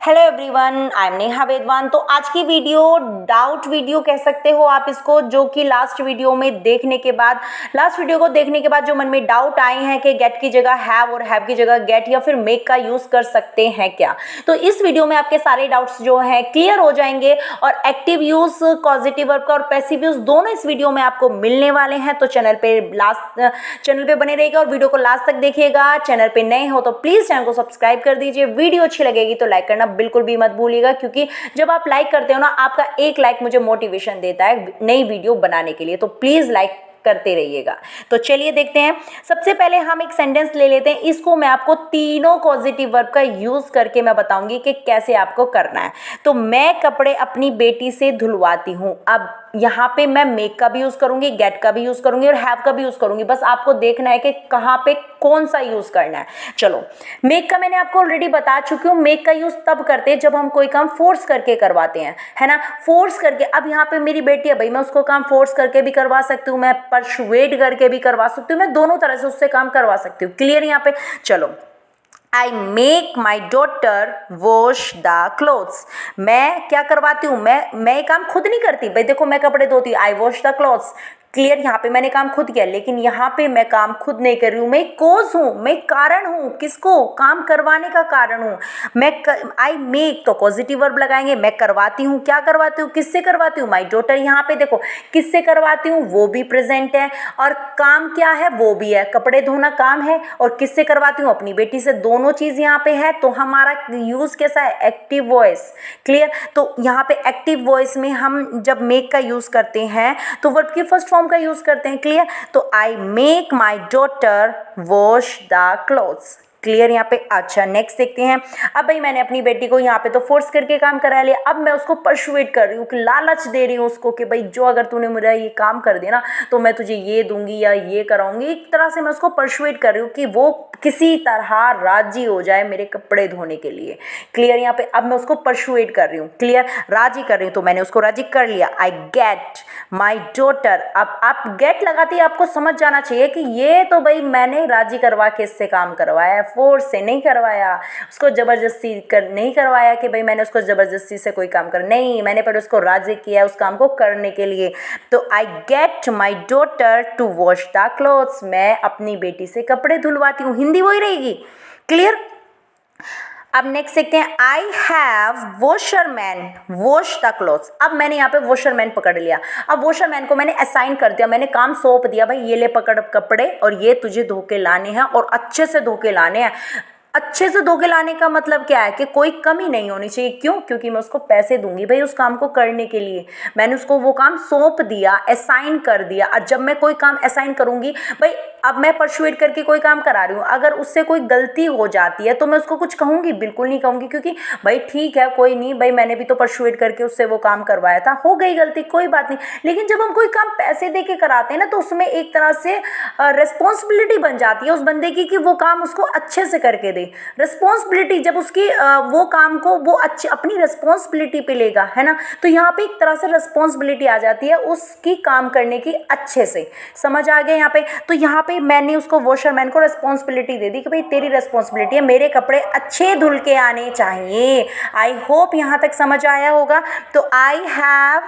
Hello everyone, I am Neha Vedwan. तो आज की वीडियो डाउट वीडियो कह सकते हो आप इसको, जो कि लास्ट वीडियो को देखने के बाद जो मन में डाउट आए हैं कि गेट की जगह हैव और हैव की जगह गेट या फिर मेक का यूज़ कर सकते हैं क्या। तो इस वीडियो में आपके सारे डाउट्स जो हैं क्लियर हो जाएंगे और एक्टिव यूज़, पॉजिटिव वर्ब का और पैसिव यूज़ दोनों इस वीडियो में आपको मिलने वाले हैं। तो चैनल पे बने रहिएगा और वीडियो को लास्ट तक देखिएगा। चैनल पे नए हो तो प्लीज़ चैनल को सब्सक्राइब कर दीजिए। वीडियो अच्छी लगेगी तो लाइक करना बिल्कुल भी मत भूलिएगा, क्योंकि जब आप लाइक करते हो ना, आपका एक लाइक मुझे मोटिवेशन देता है नई वीडियो बनाने के लिए। तो प्लीज़ लाइक करते रहिएगा। तो चलिए देखते हैं। सबसे पहले हम एक सेंटेंस ले लेते हैं। इसको मैं आपको तीनों पॉजिटिव वर्ब का यूज़ करके मैं बताऊंगी कि कैसे आपको करना है। तो मैं कपड़े अपनी बेटी से धुलवाती हूँ। अब यहाँ पे मैं मेक का भी यूज़ करूँगी, गेट का भी यूज़ करूँगी और हैव का भी यूज़ करूँगी। बस आपको देखना है कि कहाँ पे कौन सा यूज़ करना है। चलो, मेक का मैंने आपको ऑलरेडी बता चुकी हूँ। मेक का यूज़ तब करते हैं जब हम कोई काम फोर्स करके करवाते हैं, है ना। फोर्स करके, अब यहाँ पे मेरी बेटी है भाई, मैं उसको काम फोर्स करके भी करवा सकती हूँ, मैं परसुएड करके भी करवा सकती हूँ, मैं दोनों तरह से उससे काम करवा सकती हूँ। क्लियर यहाँ पे। चलो, I make my daughter wash the clothes. मैं क्या करवाती हूँ, मैं ये काम खुद नहीं करती भाई। देखो, मैं कपड़े धोती हूँ, आई वॉश द क्लोथ्स। क्लियर, यहाँ पे मैंने काम खुद किया, लेकिन यहाँ पे मैं काम खुद नहीं कर रही हूँ। मैं कोज हूँ, मैं कारण हूँ, किसको काम करवाने का कारण हूँ। आई मेक तो पॉजिटिव वर्ब लगाएंगे। मैं करवाती हूँ, क्या करवाती हूँ, किससे करवाती हूँ, माई डॉटर। यहाँ पे देखो, किससे करवाती हूँ, वो भी प्रेजेंट है और काम क्या है, वो भी है। कपड़े धोना काम है और किससे करवाती हूँ, अपनी बेटी से। दोनों चीज यहाँ पे है। तो हमारा यूज कैसा है, एक्टिव वॉइस। क्लियर। तो यहाँ पे एक्टिव वॉइस में हम जब मेक का यूज करते हैं तो वर्ब की फर्स्ट फॉर्म का यूज करते हैं। क्लियर। तो I make my daughter wash the clothes. Clear यहाँ पे। अच्छा, नेक्स्ट देखते हैं। अब भाई मैंने अपनी बेटी को यहाँ पे तो फोर्स करके काम करा लिया। अब मैं उसको परसुएट कर रही हूँ, कि लालच दे रही हूँ उसको कि भाई जो अगर तूने मेरा ये काम कर दिया ना तो मैं तुझे ये दूंगी या ये कराऊंगी। एक तरह से मैं उसको परसुएट कर रही हूँ कि वो किसी तरह राजी हो जाए मेरे कपड़े धोने के लिए। क्लियर यहाँ पे। अब मैं उसको परसुएट कर रही हूँ। क्लियर, राजी कर रही हूँ। तो मैंने उसको राजी कर लिया। आई गेट माई डॉटर। अब आप गेट लगाते ही आपको समझ जाना चाहिए कि ये तो भाई मैंने राजी करवा के इससे काम करवाया है, फोर्स से नहीं करवाया, उसको ज़बरदस्ती नहीं करवाया कि भाई मैंने उसको ज़बरदस्ती से कोई काम कर, नहीं, मैंने पर उसको राजी किया उस काम को करने के लिए। तो I get my daughter to wash the clothes. मैं अपनी बेटी से कपड़े धुलवाती हूँ। हिंदी वही रहेगी। क्लियर। अब नेक्स्ट देखते हैं। आई have washerman wash the clothes. अब मैंने यहाँ पे वॉशरमैन पकड़ लिया। अब वॉशरमैन को मैंने असाइन कर दिया, मैंने काम सौंप दिया, भाई ये ले पकड़ कपड़े और ये तुझे धो के लाने हैं और अच्छे से धो के लाने हैं। अच्छे से धो के लाने का मतलब क्या है कि कोई कमी नहीं होनी चाहिए। क्यों? क्योंकि मैं उसको पैसे दूंगी भाई उस काम को करने के लिए। मैंने उसको वो काम सौंप दिया, असाइन कर दिया। और जब मैं कोई काम असाइन करूंगी भाई, अब मैं परसुएट करके कोई काम करा रही हूँ, अगर उससे कोई गलती हो जाती है तो मैं उसको कुछ कहूँगी? बिल्कुल नहीं कहूँगी, क्योंकि भाई ठीक है, कोई नहीं भाई, मैंने भी तो परसुएट करके उससे वो काम करवाया था, हो गई गलती, कोई बात नहीं। लेकिन जब हम कोई काम पैसे दे के कराते हैं ना, तो उसमें एक तरह से रिस्पॉन्सिबिलिटी बन जाती है उस बंदे की कि वो काम उसको अच्छे से करके दे। रिस्पॉन्सिबिलिटी जब उसकी वो काम को वो अच्छी अपनी रिस्पॉन्सिबिलिटी पे लेगा, है ना, तो यहाँ पे एक तरह से रिस्पॉन्सिबिलिटी आ जाती है उसकी काम करने की अच्छे से। समझ आ गया यहाँ पे। तो यहाँ पे मैंने उसको वॉशरमैन को रिस्पॉन्सिबिलिटी दे दी कि भाई तेरी रिस्पॉन्सिबिलिटी है, मेरे कपड़े अच्छे धुल के आने चाहिए। आई होप यहाँ तक समझ आया होगा। तो आई have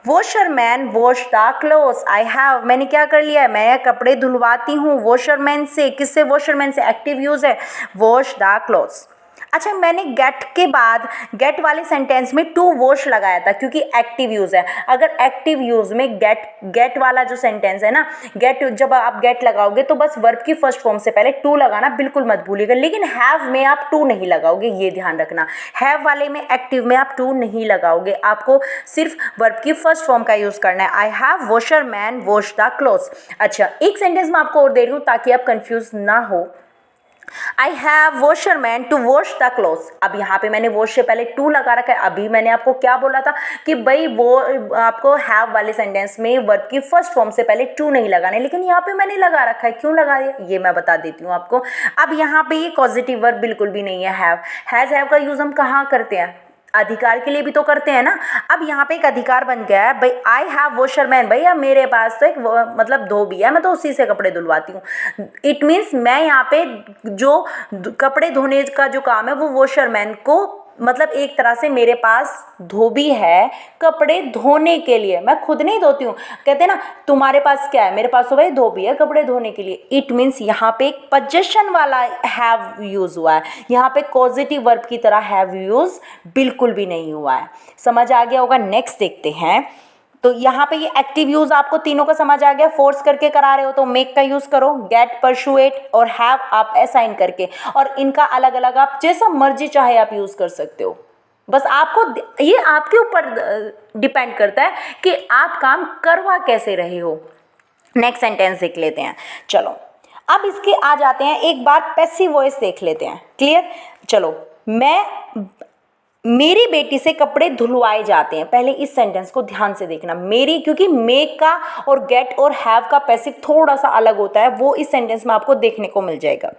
washerman wash the clothes. I have, मैंने क्या कर लिया है, मैं कपड़े धुलवाती हूँ वॉशरमैन से। किससे? वॉशरमैन से। एक्टिव यूज है, वॉश द क्लोथ्स। अच्छा, मैंने गेट के बाद गेट वाले सेंटेंस में टू वॉश लगाया था क्योंकि एक्टिव यूज है। अगर एक्टिव यूज में गेट वाला जो सेंटेंस है ना, गेट, जब आप गेट लगाओगे तो बस वर्ब की फर्स्ट फॉर्म से पहले टू लगाना बिल्कुल मत भूलिएगा। लेकिन हैव में आप टू नहीं लगाओगे, ये ध्यान रखना। हैव वाले में, एक्टिव में आप टू नहीं लगाओगे, आपको सिर्फ वर्ब की फर्स्ट फॉर्म का यूज करना है। आई have washerman wash the clothes. अच्छा, एक सेंटेंस मैं आपको और दे रही हूँ ताकि आप कंफ्यूज ना हो। I have washerman to wash the clothes. अब यहाँ पे मैंने वॉश से पहले टू लगा रखा है। अभी मैंने आपको क्या बोला था कि भाई वो आपको हैव वाले सेंटेंस में वर्ब की फर्स्ट फॉर्म से पहले टू नहीं लगाने, लेकिन यहाँ पे मैंने लगा रखा है। क्यों लगा दिया ये मैं बता देती हूँ आपको। अब यहाँ पे ये पॉजिटिव वर्ब बिल्कुल भी नहीं है हैव। हैज़ हैव का यूज हम कहाँ करते हैं? अधिकार के लिए भी तो करते हैं ना। अब यहाँ पे एक अधिकार बन गया है भाई, आई हैव वॉशरमैन। भैया मेरे पास तो एक मतलब धोबी है, मैं तो उसी से कपड़े धुलवाती हूँ। इट मीन्स मैं यहाँ पे जो कपड़े धोने का जो काम है वो वॉशरमैन को मतलब एक तरह से मेरे पास धोबी है कपड़े धोने के लिए, मैं खुद नहीं धोती हूँ। कहते हैं ना तुम्हारे पास क्या है, मेरे पास तो भाई धोबी है कपड़े धोने के लिए। इट मीन्स यहाँ पे एक पोजेशन वाला हैव यूज हुआ है, यहाँ पे पॉजिटिव वर्ब की तरह हैव यूज बिल्कुल भी नहीं हुआ है। समझ आ गया होगा। नेक्स्ट देखते हैं। तो यहाँ पे ये एक्टिव यूज आपको तीनों का समझ आ गया। फोर्स करके करा रहे हो तो मेक का यूज करो, गेट, परसुएट और हैव आप असाइन करके, और इनका अलग अलग आप जैसा मर्जी चाहे आप यूज कर सकते हो। बस आपको ये आपके ऊपर डिपेंड करता है कि आप काम करवा कैसे रहे हो। नेक्स्ट सेंटेंस देख लेते हैं। चलो अब इसके आ जाते हैं, एक बार पैसिव वॉइस देख लेते हैं। क्लियर। चलो मेरी बेटी से कपड़े धुलवाए जाते हैं। पहले इस सेंटेंस को ध्यान से देखना। मेरी, क्योंकि मेक का और गेट और हैव का पैसिव थोड़ा सा अलग होता है, वो इस सेंटेंस में आपको देखने को मिल जाएगा।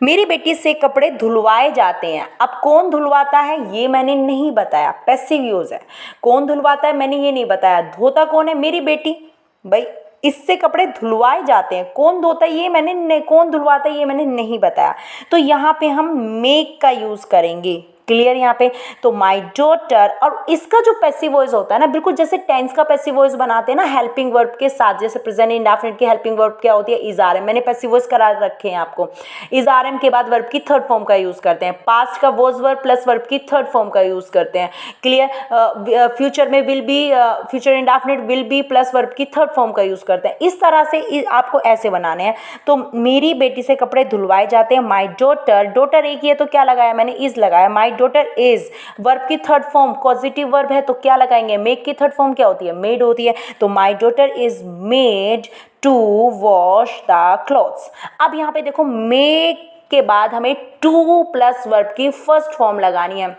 मेरी बेटी से कपड़े धुलवाए जाते हैं। अब कौन धुलवाता है ये मैंने नहीं बताया, पैसिव यूज है। कौन धुलवाता है मैंने ये नहीं बताया। धोता कौन है, मेरी बेटी। भाई इससे कपड़े धुलवाए जाते हैं, कौन धोता है ये मैंने कौन धुलवाता है ये मैंने नहीं बताया। तो यहाँ पे हम मेक का यूज करेंगे। क्लियर यहाँ पे। तो माई डॉटर, और इसका जो पैसिव वॉइस होता है ना, बिल्कुल जैसे टेंस का पैसिव वॉइस बनाते हैं ना हेल्पिंग वर्ब के साथ, जैसे प्रेजेंट इंडेफिनिट की हेल्पिंग वर्ब क्या होती है, इज आर एम। मैंने पैसिव वॉइस करा रखे हैं आपको। इज आर एम के बाद वर्ब की थर्ड फॉर्म का यूज करते हैं। पास्ट का वॉज वर्ब प्लस वर्ब की थर्ड फॉर्म का यूज करते हैं। क्लियर। फ्यूचर में will be, future indefinite will be plus verb की थर्ड फॉर्म का यूज करते हैं। इस तरह से आपको ऐसे बनाने हैं। तो मेरी बेटी से कपड़े धुलवाए जाते हैं। माई डॉटर, डॉटर एक ही है तो क्या लगाया मैंने, इज लगाया। माई डॉटर इज, वर्ब की थर्ड फॉर्म पॉजिटिव वर्ब है तो क्या लगाएंगे, मेक की थर्ड फॉर्म क्या होती है, मेड होती है। तो my daughter is made to wash the clothes. अब यहाँ पे देखो मेक के बाद हमें टू प्लस वर्ब की फर्स्ट फॉर्म लगानी है।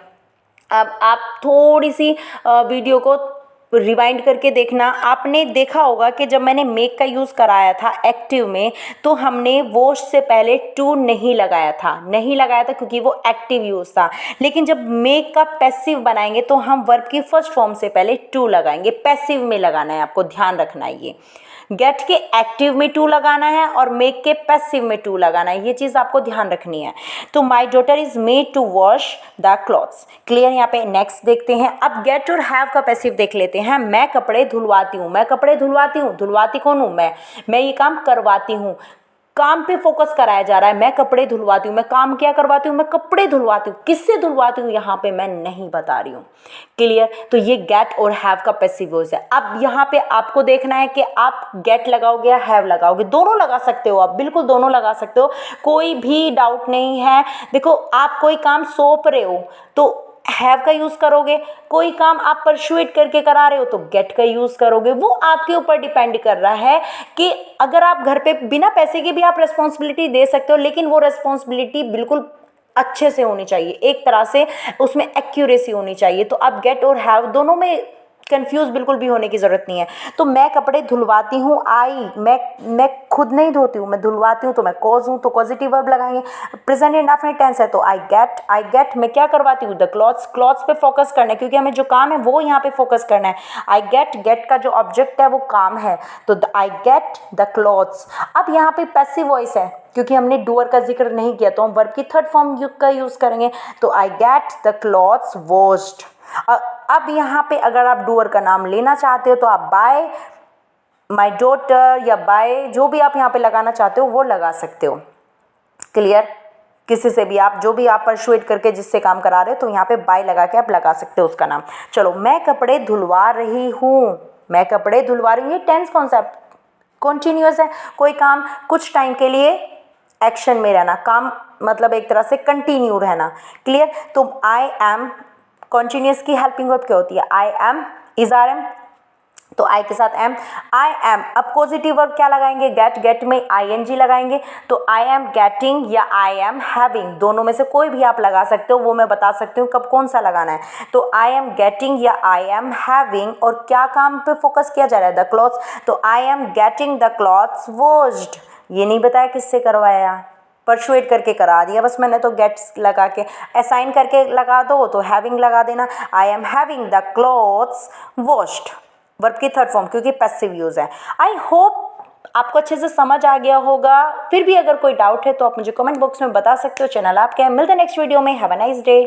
अब आप थोड़ी सी वीडियो को रिवाइंड करके देखना। आपने देखा होगा कि जब मैंने मेक का यूज़ कराया था एक्टिव में, तो हमने वॉश से पहले टू नहीं लगाया था क्योंकि वो एक्टिव यूज़ था। लेकिन जब मेक का पैसिव बनाएंगे तो हम वर्ब की फर्स्ट फॉर्म से पहले टू लगाएंगे। पैसिव में लगाना है, आपको ध्यान रखना है। ये गेट के एक्टिव में टू लगाना है और मेक के पैसिव में टू लगाना है, ये चीज़ आपको ध्यान रखनी है। तो my daughter is made to wash the clothes. Clear यहाँ पे। नेक्स्ट देखते हैं। अब गेट और हैव का पैसिव देख लेते हैं। मैं कपड़े धुलवाती हूँ, मैं कपड़े धुलवाती हूँ, धुलवाती कौन हूँ, मैं ये काम करवाती हूँ। काम पे फोकस कराया जा रहा है। मैं कपड़े धुलवाती हूँ, मैं काम क्या करवाती हूँ, मैं कपड़े धुलवाती हूँ। किससे धुलवाती हूँ यहाँ पे मैं नहीं बता रही हूँ। क्लियर। तो ये गेट और हैव का पैसिव वॉइस है। अब यहाँ पे आपको देखना है कि आप गेट लगाओगे या हैव लगाओगे। दोनों लगा सकते हो आप, बिल्कुल दोनों लगा सकते हो, कोई भी डाउट नहीं है। देखो आप कोई काम सौंप रहे हो तो हैव का यूज़ करोगे, कोई काम आप परसुएट करके करा रहे हो तो गेट का यूज़ करोगे। वो आपके ऊपर डिपेंड कर रहा है कि अगर आप घर पे बिना पैसे के भी आप रिस्पॉन्सिबिलिटी दे सकते हो, लेकिन वो रिस्पॉन्सिबिलिटी बिल्कुल अच्छे से होनी चाहिए, एक तरह से उसमें एक्यूरेसी होनी चाहिए। तो आप गेट और हैव दोनों में कंफ्यूज बिल्कुल भी होने की ज़रूरत नहीं है। तो मैं कपड़े धुलवाती हूँ, मैं खुद नहीं धोती हूँ, मैं धुलवाती हूँ, तो मैं कॉज हूँ तो पॉजिटिव वर्ब लगाएंगे। प्रेजेंट इंडेफिनिट टेंस है तो आई गेट मैं क्या करवाती हूँ, द क्लॉथ्स पे फोकस करना है क्योंकि हमें जो काम है वो यहाँ पे फोकस करना है। आई गेट का जो ऑब्जेक्ट है वो काम है, तो आई गेट द क्लॉथ्स। अब यहाँ पे पैसिव वॉइस है क्योंकि हमने डूअर का जिक्र नहीं किया, तो हम वर्ब की थर्ड फॉर्म का यूज़ करेंगे। तो I get the clothes washed. अब यहाँ पे अगर आप डूअर का नाम लेना चाहते हो तो आप बाय माई डॉटर या बाय जो भी आप यहाँ पे लगाना चाहते हो वो लगा सकते हो। क्लियर। किसी से भी आप जो भी आप परसुएट करके जिससे काम करा रहे हो तो यहाँ पे बाय लगा के आप लगा सकते हो उसका नाम। चलो मैं कपड़े धुलवा रही हूँ, मैं कपड़े धुलवा रही हूँ, ये टेंस कॉन्सेप्ट कंटिन्यूअस है। कोई काम कुछ टाइम के लिए एक्शन में रहना, काम मतलब एक तरह से कंटिन्यू रहना। क्लियर। तो आई एम कॉन्टिन्यूस की हेल्पिंग वर्ब क्या होती है, I am, is are am, तो आई के साथ एम, आई एम। अब पॉजिटिव वर्ब क्या लगाएंगे, गेट में आईएनजी लगाएंगे। तो आई एम गेटिंग या आई एम हैविंग, दोनों में से कोई भी आप लगा सकते हो, वो मैं बता सकती हूँ कब कौन सा लगाना है। तो आई एम गेटिंग या आई एम हैविंग, और क्या काम पे फोकस किया जा रहा है, द क्लॉथ्स। तो I am getting the clothes washed. ये नहीं बताया किससे करवाया, परसुएट करके करा दिया बस मैंने, तो गेट्स लगा के असाइन करके लगा दो तो हैविंग लगा देना। I am having the clothes washed, verb की थर्ड फॉर्म क्योंकि पैसिव यूज है। आई होप आपको अच्छे से समझ आ गया होगा। फिर भी अगर कोई डाउट है तो आप मुझे कमेंट बॉक्स में बता सकते हो। चैनल आपका है, मिलते हैं नेक्स्ट वीडियो में। Have a nice day.